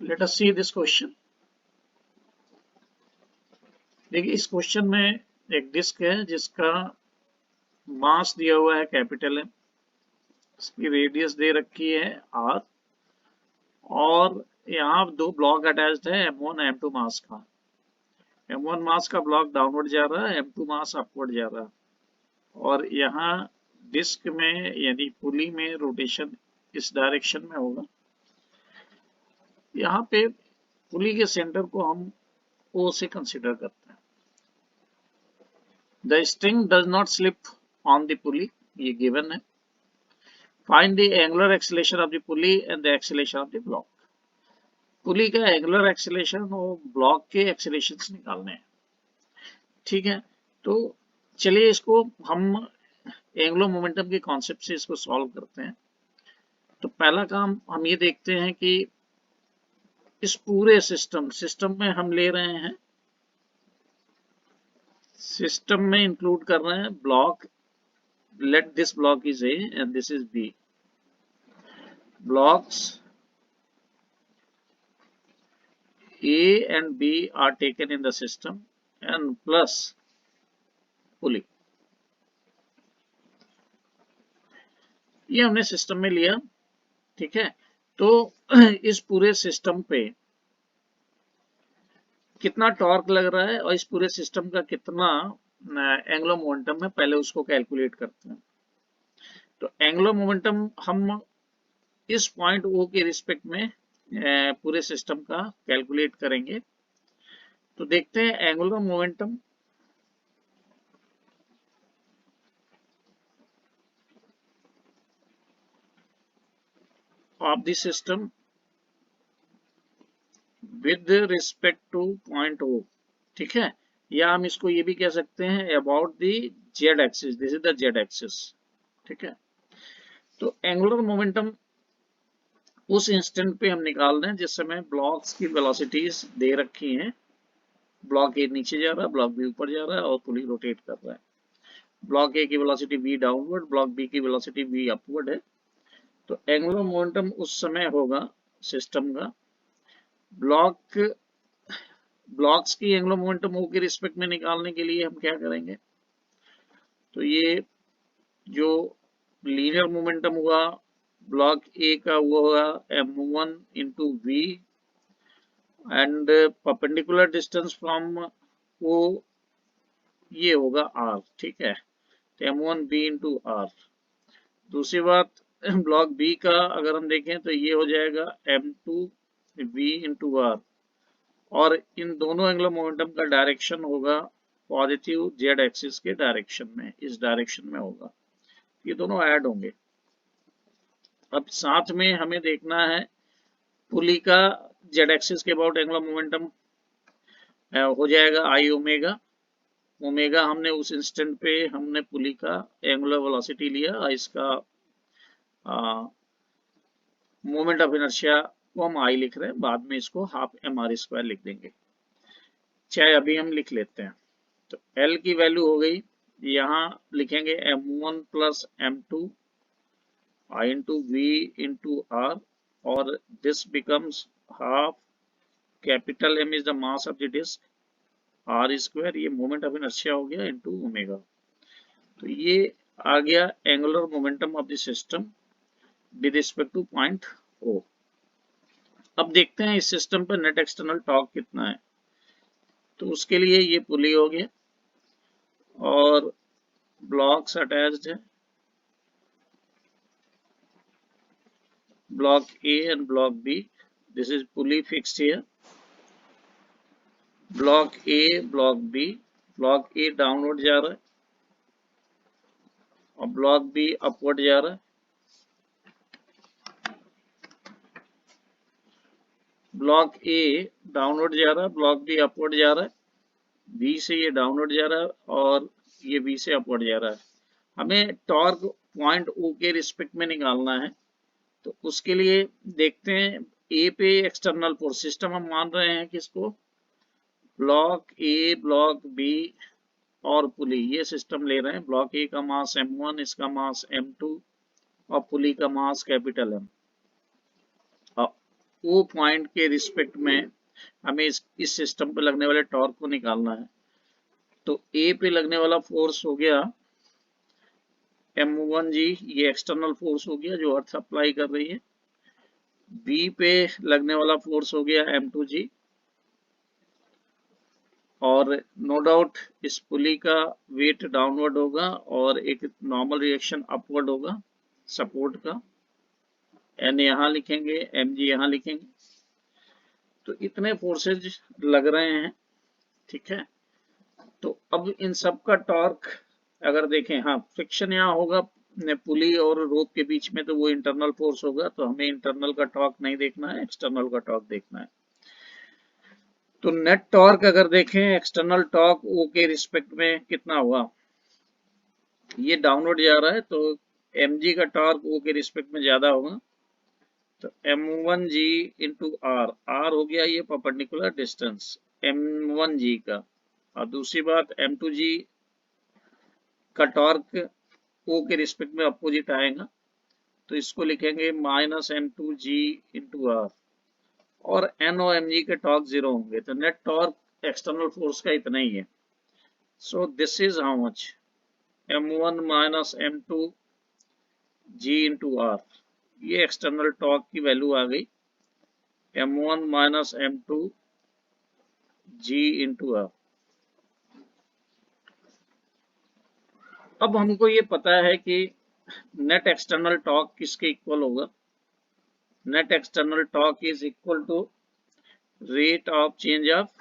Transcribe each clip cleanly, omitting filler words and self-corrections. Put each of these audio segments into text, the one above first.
Let us see this question. देखिए इस question में एक डिस्क है जिसका मास दिया हुआ है कैपिटल है, इसकी रेडियस दे रखी है आर, और यहाँ दो ब्लॉक अटैच्ड है M1 M2 मास का। M1 मास का ब्लॉक डाउनवर्ड जा रहा है, M2 मास अपवर्ड जा रहा है, और यहाँ डिस्क में यानी पुली में रोटेशन इस डायरेक्शन में होगा। यहाँ पे पुली के सेंटर को हम O से कंसिडर करते हैं। The string does not slip on the pulley, ये गिवन है। Find the angular acceleration of the pulley and the acceleration of the block. Pulley का एंगुलर एक्सीलरेशन और ब्लॉक के एक्सीलरेशन निकालने हैं, ठीक है। तो चलिए इसको हम एंगुलर मोमेंटम के कॉन्सेप्ट से इसको सॉल्व करते हैं। तो पहला काम हम ये देखते हैं कि इस पूरे सिस्टम में हम ले रहे हैं, सिस्टम में इंक्लूड कर रहे हैं block. Let this block is A and this is B। Blocks A and B are taken in the system and plus pulley। ये हमने सिस्टम में लिया, ठीक है। तो इस पूरे सिस्टम पे कितना टॉर्क लग रहा है और इस पूरे सिस्टम का कितना एंगुलर मोमेंटम है, पहले उसको कैलकुलेट करते हैं। तो एंगुलर मोमेंटम हम इस पॉइंट O के रिस्पेक्ट में पूरे सिस्टम का कैलकुलेट करेंगे। तो देखते हैं angular momentum of the system with respect to point O, ठीक है। या हम इसको ये भी कह सकते हैं about the Z axis, this is the Z axis, ठीक है। तो एंगुलर मोमेंटम उस इंस्टेंट पे हम निकाल रहे हैं जिस समय ब्लॉक्स की वेलोसिटीज दे रखी हैं। ब्लॉक ए नीचे जा रहा है, ब्लॉक बी ऊपर जा रहा है और पुली रोटेट कर रहा है। ब्लॉक ए की velocity v downward, block B की वेलोसिटी v अपवर्ड है। तो एंगुलर मोमेंटम उस समय होगा सिस्टम का, ब्लॉक्स की एंगुलर मोमेंटम O के रिस्पेक्ट में निकालने के लिए हम क्या करेंगे। तो ये जो लीनियर मोमेंटम हुआ ब्लॉक ए का वो होगा M1 into V, and perpendicular distance from O ये होगा R, ठीक है। तो M1B इंटू R। दूसरी बात ब्लॉक बी का अगर हम देखें तो ये हो जाएगा M2V इंटू R, और इन दोनों एंगुलर मोमेंटम का डायरेक्शन होगा पॉजिटिव जेड एक्सिस के डायरेक्शन में, इस डायरेक्शन में होगा। ये दोनों ऐड होंगे। अब साथ में हमें देखना है पुली का जेड एक्सिस के अबाउट एंगुलर मोमेंटम हो जाएगा I ओमेगा। ओमेगा हमने उस इंस्टेंट पे हमने पुली का एंगुलर वेलोसिटी लिया, इसका मोमेंट ऑफ इनर्शिया को हम I लिख रहे हैं, बाद में इसको हाफ mr² लिख देंगे, चाहे अभी हम लिख लेते हैं। तो L की वैल्यू हो गई, यहाँ लिखेंगे M1 plus M2 I into V into R, और this becomes half capital M is the mass of the disc, R square ये मोमेंट ऑफ इनर्शिया हो गया इंटू ओमेगा। तो ये आ गया angular momentum of the system with respect to point O। अब देखते हैं इस सिस्टम पर नेट एक्सटर्नल टॉर्क कितना है। तो उसके लिए ये पुली हो गया और ब्लॉक्स अटैच्ड है, block A and block B, this is pulley fixed here, block A block B, block A downward जा रहा है और block B अपवर्ड जा रहा है। block A डाउनवर्ड जा रहा है, block B अपवर्ड जा रहा है, B से ये डाउनवर्ड जा रहा है और ये B से अपवर्ड जा रहा है। हमें टॉर्क पॉइंट O के रिस्पेक्ट में निकालना है। तो उसके लिए देखते हैं A पे एक्सटर्नल फोर्स, सिस्टम हम मान रहे हैं किसको, ब्लॉक A ब्लॉक B और पुली, ये सिस्टम ले रहे हैं। ब्लॉक ए का मास M1, इसका मास M2 और पुली का मास कैपिटल M। ओ पॉइंट के रिस्पेक्ट में हमें इस सिस्टम पे लगने वाले टॉर्क को निकालना है। तो ए पे लगने वाला फोर्स हो गया M1G, ये एक्सटर्नल फोर्स हो गया जो अर्थ अप्लाई कर रही है। बी पे लगने वाला फोर्स हो गया M2G, और नो डाउट इस पुली का वेट डाउनवर्ड होगा और एक नॉर्मल रिएक्शन अपवर्ड होगा सपोर्ट का। एन यहाँ लिखेंगे, mg यहाँ लिखेंगे। तो इतने फोर्सेज लग रहे हैं, ठीक है। तो अब इन सब का टॉर्क अगर देखें, हाँ फ्रिक्शन यहाँ होगा पुली और रोप के बीच में, तो वो इंटरनल फोर्स होगा, तो हमें इंटरनल का टॉर्क नहीं देखना है, एक्सटर्नल का टॉर्क देखना है। तो नेट टॉर्क अगर देखें एक्सटर्नल टॉर्क ओ के रिस्पेक्ट में कितना हुआ, ये डाउनवर्ड जा रहा है तो mg का टॉर्क ओ के रिस्पेक्ट में ज्यादा होगा, तो m1g इंटू आर, आर हो गया ये परपेंडिकुलर डिस्टेंस m1g का, और दूसरी बात m2g का टॉर्क ओ के रिस्पेक्ट में अपोजिट आएगा, तो इसको लिखेंगे माइनस m2g इंटू आर, और एन और mg के टॉर्क जीरो होंगे, तो नेट टॉर्क एक्सटर्नल फोर्स का इतना ही है। So this is how much, m1 minus m2g into R, ये एक्सटर्नल टॉर्क की वैल्यू आ गई, m1 minus m2g into are. अब हमको ये पता है कि नेट एक्सटर्नल टॉर्क किसके इक्वल होगा, net external torque is equal to rate of change of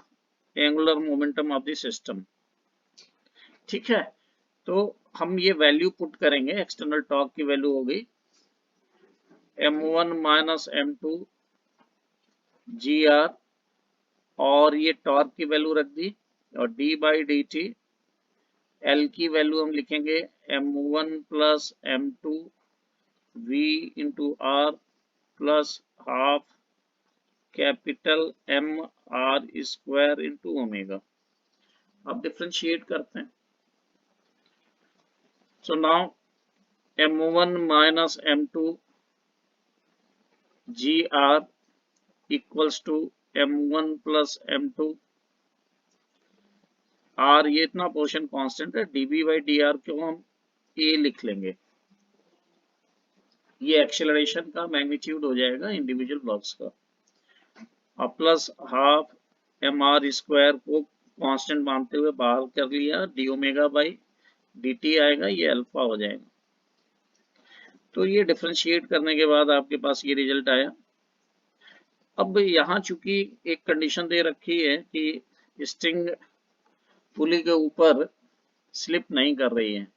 angular momentum of the system, ठीक है। तो हम ये वैल्यू पुट करेंगे, एक्सटर्नल टॉर्क की वैल्यू हो गई m1 माइनस m2 gr, और ये टॉर्क की वैल्यू रख दी, और d by D T, L की वैल्यू हम लिखेंगे m1 plus m2 v into R plus half capital m r square into omega. अब डिफ्रेंशिएट करते हैं, so now m1 minus m2 gr equals to m1 plus m2 r, ये इतना portion constant है, dB by dr को हम a लिख लेंगे, ये एक्सेलरेशन का मैग्नीट्यूड हो जाएगा इंडिविजुअल ब्लॉक्स का, और plus half M R square को कांस्टेंट मानते हुए बाहर कर लिया, D omega by D T आएगा, ये अल्फा हो जाएगा। तो ये डिफरेंशिएट करने के बाद आपके पास ये रिजल्ट आया। अब यहाँ चूंकि एक कंडीशन दे रखी है कि स्ट्रिंग पुली के ऊपर स्लिप नहीं कर रही है,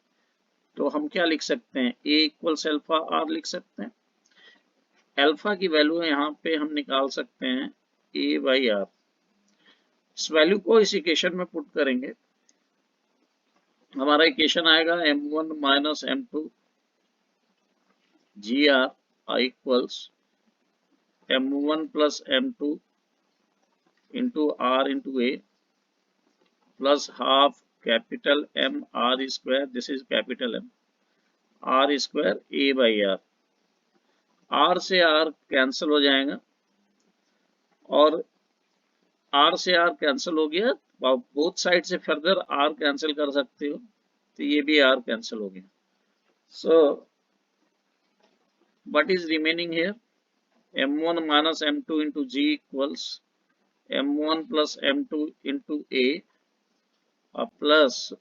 तो हम क्या लिख सकते हैं, ए इक्वल्स अल्फा आर लिख सकते हैं। अल्फा की वैल्यू यहाँ पे हम निकाल सकते हैं ए बाई आर, इस वैल्यू को इस इक्वेशन में पुट करेंगे, हमारा इक्वेशन आएगा m1 minus m2 gr equals m1 plus m2 into R into A plus half capital m r square, this is capital M r square a by R, r से r cancel हो जाएगा, और r से r cancel हो गया, both side से further r कैंसिल कर सकते हो, तो ये भी r कैंसिल हो गया। So what is remaining here, m1 minus m2 into g equals m1 plus m2 into a plus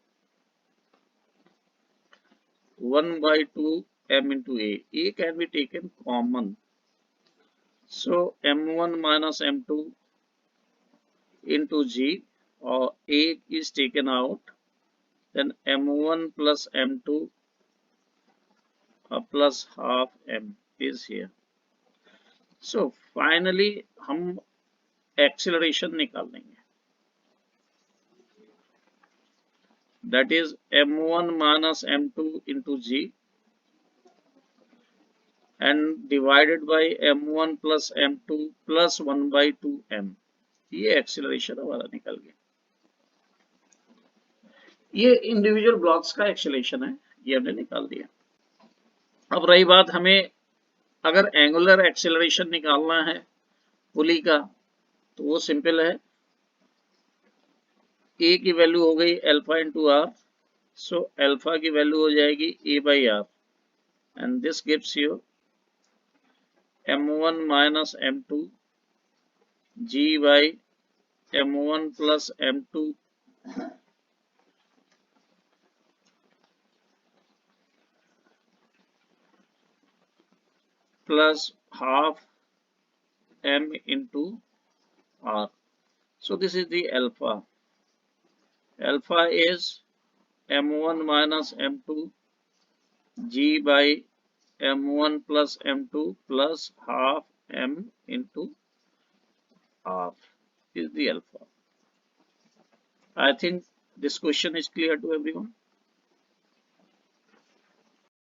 1 by 2 m into a. A can be taken common, so m1 minus m2 into g, or a is taken out, then m1 plus m2 plus half m is here. So finally हम acceleration निकाल लेंगे, that is m1 minus m2 into g and divided by m1 plus m2 plus 1 by 2 m, ये acceleration हमारा निकल गया। ये individual blocks का acceleration है, ये हमने निकाल दिया। अब रही बात, हमें अगर एंगुलर एक्सेलरेशन निकालना है पुली का, तो वो सिंपल है, ए की वैल्यू हो गई alpha into r, so alpha की वैल्यू हो जाएगी a by r, and this gives you m1 minus m2 g by m1 plus m2 plus half m into r. So this is the alpha. Alpha is m1 minus m2 g by m1 plus m2 plus half m into r is the alpha. I think this question is clear to everyone.